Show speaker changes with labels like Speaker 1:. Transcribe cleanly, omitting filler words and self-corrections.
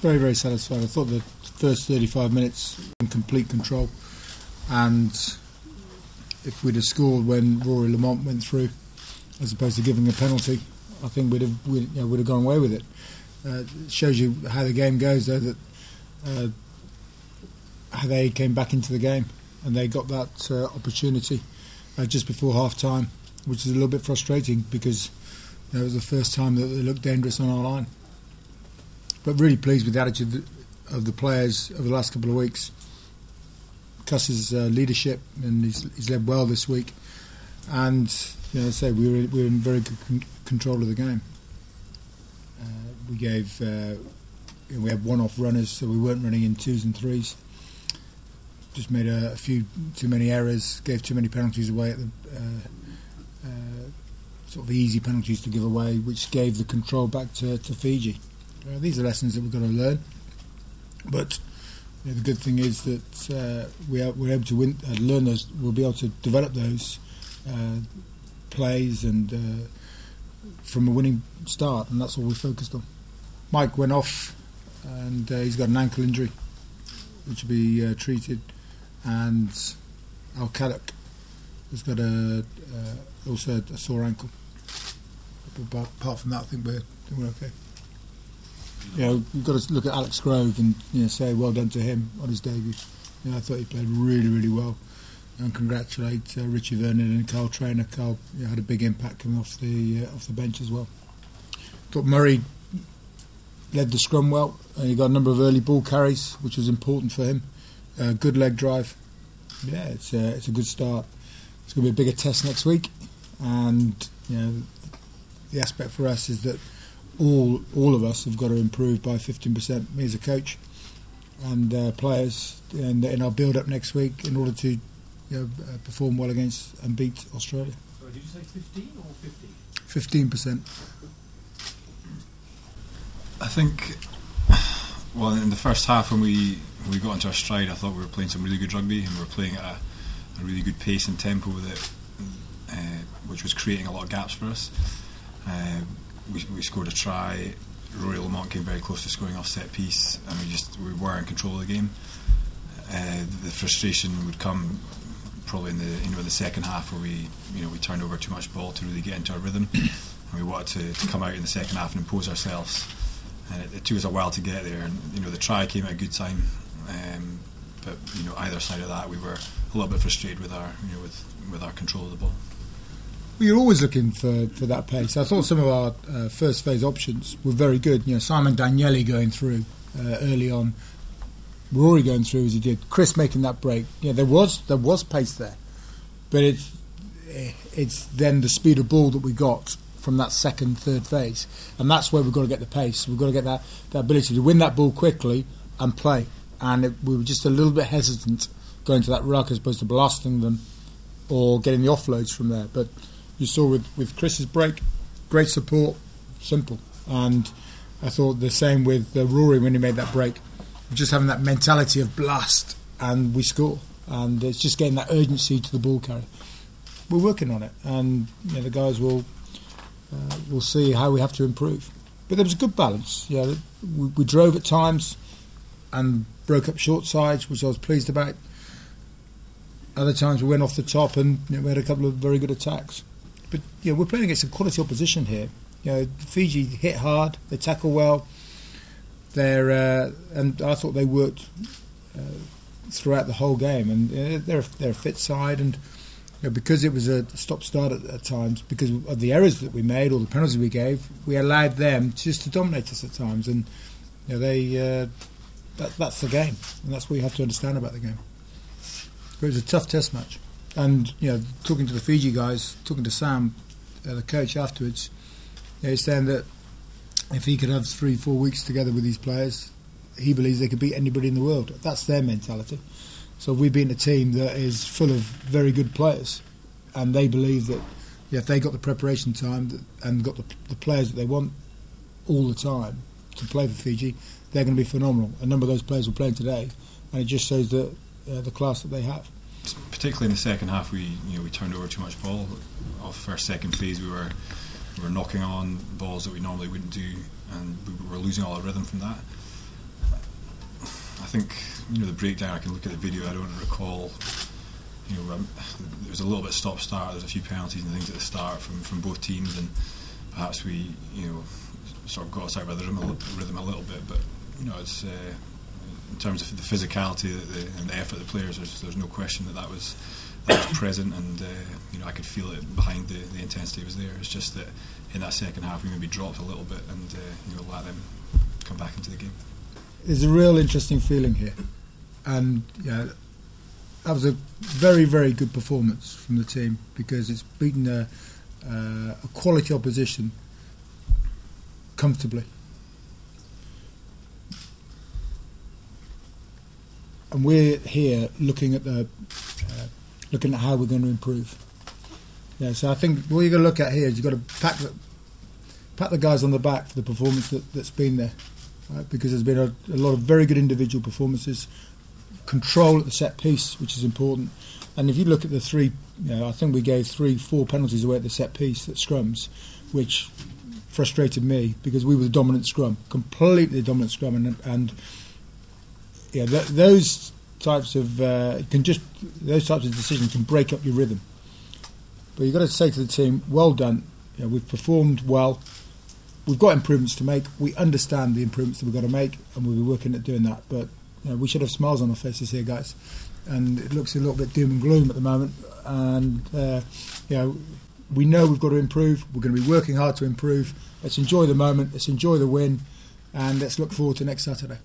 Speaker 1: very, very satisfied. I thought the first 35 minutes in complete control, and if we'd have scored when Rory Lamont went through, as opposed to giving a penalty, I think we'd have gone away with it. It shows you how the game goes, though, that how they came back into the game and they got that opportunity just before half time, which is a little bit frustrating because it was the first time that they looked dangerous on our line. But really pleased with the attitude of the players over the last couple of weeks. Cus's leadership, and he's led well this week. And as I say, we were in very good control of the game. We had one-off runners, so we weren't running in twos and threes. Just made a few too many errors, gave too many penalties away at the sort of easy penalties to give away, which gave the control back to Fiji. These are lessons that we've got to learn. But the good thing is that we're able to learn those. We'll be able to develop those plays and from a winning start, and that's all we focused on. Mike went off, and he's got an ankle injury, which will be treated, and Al Kaddock has got also a sore ankle. But apart from that, I think we're okay. We've got to look at Alex Grove and say well done to him on his debut. I thought he played really, really well, and congratulate Richie Vernon and Carl Traynor. Carl had a big impact coming off the bench as well. Thought Murray led the scrum well, and he got a number of early ball carries, which was important for him. Good leg drive. Yeah, it's a good start. It's going to be a bigger test next week, and the aspect for us is that all of us have got to improve by 15%. Me as a coach and players, and in our build-up next week, in order to perform well against and beat Australia.
Speaker 2: So did you say 15 or 50?
Speaker 1: 15%.
Speaker 3: I think, well, in the first half when we got into our stride, I thought we were playing some really good rugby, and we were playing at a really good pace and tempo with it, which was creating a lot of gaps for us. We scored a try. Rory Lamont came very close to scoring off set piece, and we were in control of the game. The frustration would come probably in the second half, where we turned over too much ball to really get into our rhythm, and we wanted to come out in the second half and impose ourselves. And it took us a while to get there. And the try came at a good time, but either side of that, we were a little bit frustrated with our with our control of the ball.
Speaker 1: We were always looking for that pace. I thought some of our first phase options were very good. Simon Daniele going through early on, Rory going through as he did, Chris making that break. There was pace there, but it's then the speed of ball that we got from that second, third phase, and that's where we've got to get the pace. We've got to get that ability to win that ball quickly and play. And we were just a little bit hesitant going to that ruck as opposed to blasting them or getting the offloads from there. But you saw with Chris's break, great support, simple. And I thought the same with Rory when he made that break. Just having that mentality of blast, and we score. And it's just getting that urgency to the ball carrier. We're working on it, and the guys will see how we have to improve. But there was a good balance. We drove at times and broke up short sides, which I was pleased about. Other times we went off the top, and we had a couple of very good attacks. But we're playing against a quality opposition here. Fiji hit hard, they tackle well. And I thought they worked throughout the whole game, and they're a fit side, and because it was a stop-start at times, because of the errors that we made or the penalties we gave, we allowed them just to dominate us at times, and that's the game, and that's what you have to understand about the game. It was a tough test match, and talking to the Fiji guys, talking to Sam, the coach afterwards, he's saying that if he could have 3-4 weeks together with these players, he believes they could beat anybody in the world. That's their mentality. So we've been a team that is full of very good players, and they believe that if they got the preparation time and got the players that they want all the time to play for Fiji, they're going to be phenomenal. A number of those players were playing today, and it just shows the class that they have.
Speaker 3: Particularly in the second half, we turned over too much ball. Off first, second phase, we were knocking on balls that we normally wouldn't do, and we were losing all our rhythm from that. think the breakdown. I can look at the video. I don't recall. There was a little bit stop-start. There's a few penalties and things at the start from both teams, and perhaps we sort of got us out of the rhythm a little bit. But it's in terms of the physicality and the effort of the players. There's no question that was present, and I could feel it behind the intensity was there. It's just that in that second half we maybe dropped a little bit and let them come back into the game.
Speaker 1: There's a real interesting feeling here, and that was a very, very good performance from the team, because it's beaten a quality opposition comfortably. And we're here looking at how we're going to improve. So I think what you've got to look at here is you've got to pat the guys on the back for the performance that's been there, right? Because there's been a lot of very good individual performances, control at the set piece, which is important. And if you look at the three, I think we gave 3-4 penalties away at the set piece at scrums, which frustrated me because we were the dominant scrum, completely dominant scrum, and those types of decisions can break up your rhythm. But you've got to say to the team, well done. We've performed well. We've got improvements to make. We understand the improvements that we've got to make, and we'll be working at doing that. But we should have smiles on our faces here, guys. And it looks a little bit doom and gloom at the moment. And we know we've got to improve. We're going to be working hard to improve. Let's enjoy the moment. Let's enjoy the win, and let's look forward to next Saturday.